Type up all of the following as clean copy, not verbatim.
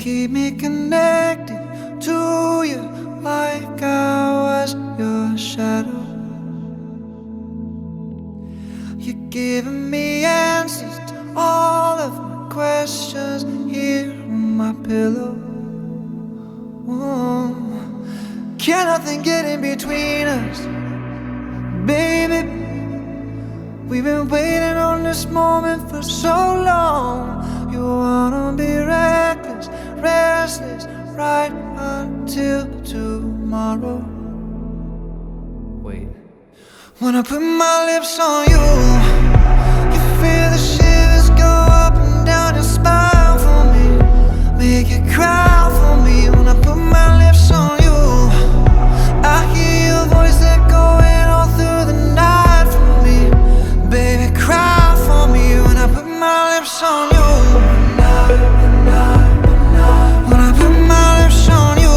keep me connected to you like I was your shadow. You're giving me answers to all of my questions here on my pillow. Oh, can nothing get in between us, baby? We've been waiting on this moment for so long. You wanna be reckless, restless, right until tomorrow. Wait. When I put my lips on you, you feel the shivers go up and down your spine for me, make you cry for me. When I put my lips on you, I hear your voice echoing all through the night for me. Baby, cry for me when I put my lips on you. When I put my lips on you,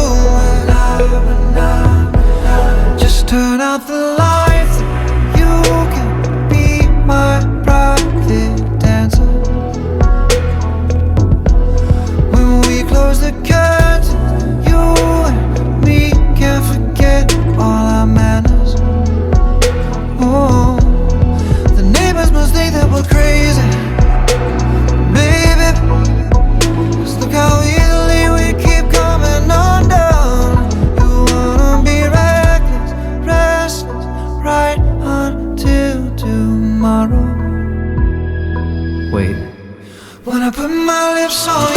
just turn out the lights. You can be my private dancer. When we close the curtains, you and me can't forget all our manners. Oh, the neighbors must think that we're crazy, baby. Just look how easily we keep coming undone. You wanna be reckless, restless, right until tomorrow. Wait. When I put my lips on